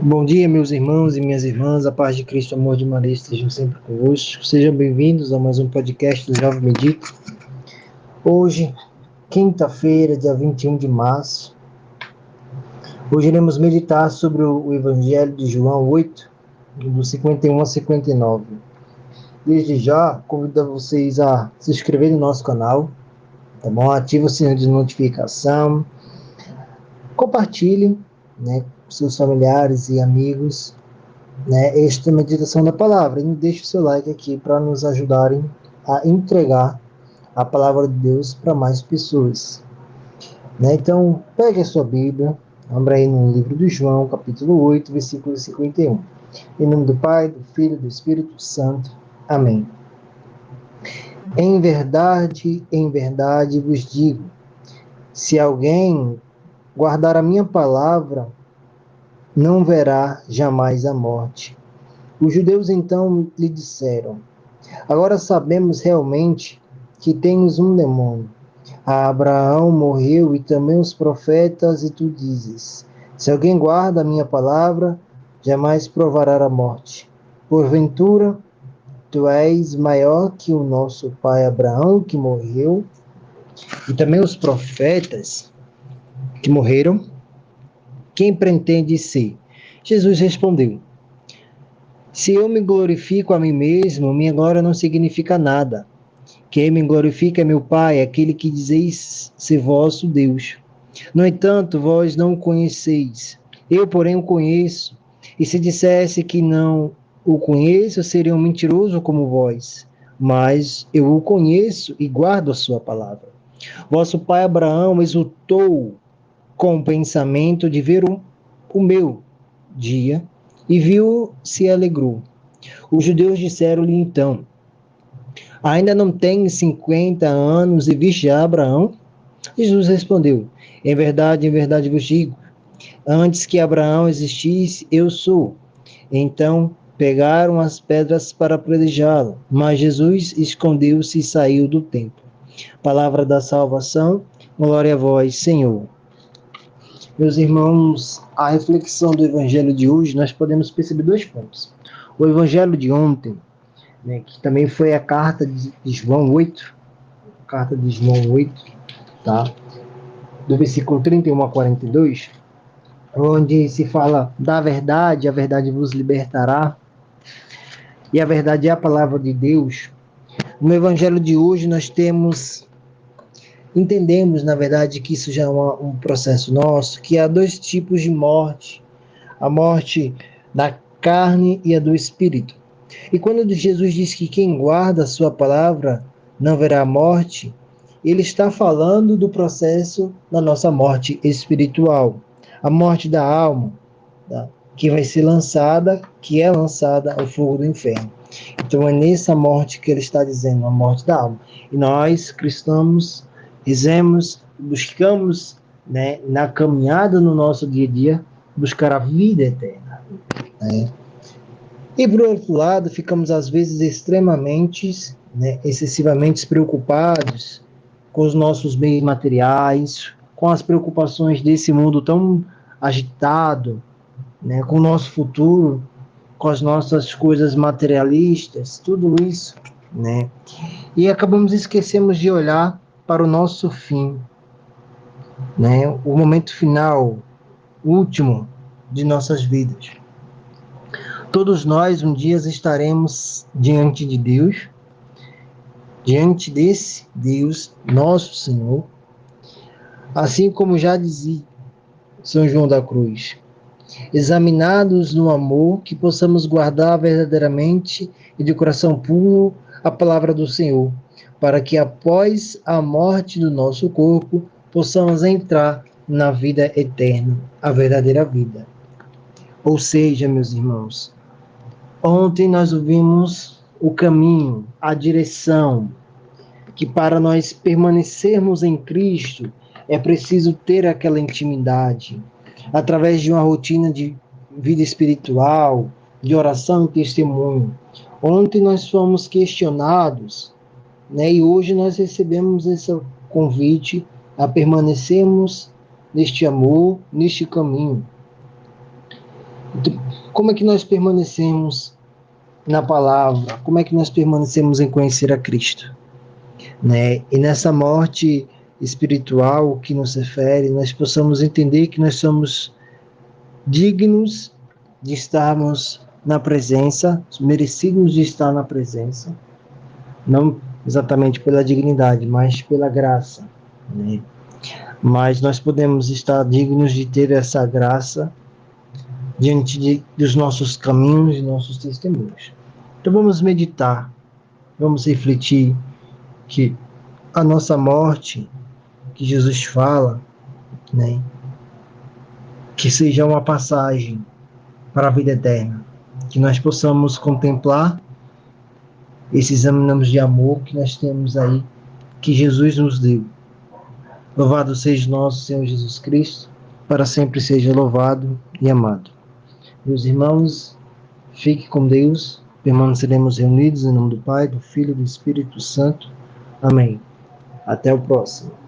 Bom dia, meus irmãos e minhas irmãs, a paz de Cristo, o amor de Maria estejam sempre convosco. Sejam bem-vindos a mais um podcast do Jovem Medita. Hoje, quinta-feira, dia 21 de março, hoje iremos meditar sobre o Evangelho de João 8, do 51 a 59. Desde já, convido vocês a se inscreverem no nosso canal, tá bom? Ative o sininho de notificação, compartilhem, né, com seus familiares e amigos, né, esta meditação da palavra. E deixe o seu like aqui para nos ajudarem a entregar a palavra de Deus para mais pessoas. Né? Então, pegue a sua Bíblia, abra aí no livro de João, capítulo 8, versículo 51. Em nome do Pai, do Filho e do Espírito Santo. Amém. Em verdade vos digo, se alguém guardar a minha palavra, não verá jamais a morte. Os judeus então lhe disseram: agora sabemos realmente que tens um demônio. Abraão morreu e também os profetas, e tu dizes: se alguém guarda a minha palavra, jamais provará a morte. Porventura, tu és maior que o nosso pai Abraão, que morreu, e também os profetas que morreram? Quem pretende ser? Jesus respondeu: se eu me glorifico a mim mesmo, minha glória não significa nada. Quem me glorifica é meu Pai, aquele que dizeis ser vosso Deus. No entanto, vós não o conheceis. Eu, porém, o conheço. E se dissesse que não o conheço, seria um mentiroso como vós. Mas eu o conheço e guardo a sua palavra. Vosso pai Abraão exultou com o pensamento de ver o meu dia e viu, se alegrou. Os judeus disseram-lhe então: ainda não tens 50 anos e viste já Abraão? Jesus respondeu: em verdade vos digo, antes que Abraão existisse, eu sou. Então pegaram as pedras para apedrejá-lo, mas Jesus escondeu-se e saiu do templo. Palavra da salvação, glória a vós, Senhor. Meus irmãos, a reflexão do evangelho de hoje, nós podemos perceber dois pontos. O evangelho de ontem, né, que também foi a carta de João 8, carta de João 8, tá? Do versículo 31 a 42, onde se fala da verdade, a verdade vos libertará, e a verdade é a palavra de Deus. No evangelho de hoje nós entendemos, na verdade, que isso já é um processo nosso, que há dois tipos de morte: a morte da carne e a do espírito. E quando Jesus diz que quem guarda a sua palavra não verá a morte, ele está falando do processo da nossa morte espiritual, a morte da alma, tá? Que vai ser lançada, que é lançada ao fogo do inferno. Então é nessa morte que ele está dizendo, a morte da alma. E nós, cristãos, rezemos, buscamos, né, na caminhada no nosso dia a dia, buscar a vida eterna. Né? E por outro lado, ficamos às vezes extremamente, né, excessivamente preocupados com os nossos bens materiais, com as preocupações desse mundo tão agitado, né, com o nosso futuro, com as nossas coisas materialistas, tudo isso, né? E acabamos esquecemos de olhar para o nosso fim, né? O momento final, último de nossas vidas. Todos nós um dia estaremos diante de Deus, diante desse Deus, nosso Senhor, assim como já dizia São João da Cruz: examinados no amor, que possamos guardar verdadeiramente e de coração puro a palavra do Senhor, para que após a morte do nosso corpo possamos entrar na vida eterna, a verdadeira vida. Ou seja, meus irmãos, ontem nós ouvimos o caminho, a direção, que para nós permanecermos em Cristo é preciso ter aquela intimidade, através de uma rotina de vida espiritual, de oração e testemunho. Ontem nós fomos questionados, né, e hoje nós recebemos esse convite a permanecermos neste amor, neste caminho. Como é que nós permanecemos na palavra? Como é que nós permanecemos em conhecer a Cristo? Né? E nessa morte espiritual que nos refere, nós possamos entender que nós somos dignos de estarmos na presença, merecidos de estar na presença, não exatamente pela dignidade, mas pela graça, né? Mas nós podemos estar dignos de ter essa graça dos nossos caminhos e nossos testemunhos. Então vamos meditar, vamos refletir que a nossa morte, que Jesus fala, né, que seja uma passagem para a vida eterna, que nós possamos contemplar esses anos de amor que nós temos aí, que Jesus nos deu. Louvado seja nosso Senhor Jesus Cristo, para sempre seja louvado e amado. Meus irmãos, fique com Deus, permaneceremos reunidos em nome do Pai, do Filho e do Espírito Santo. Amém. Até o próximo.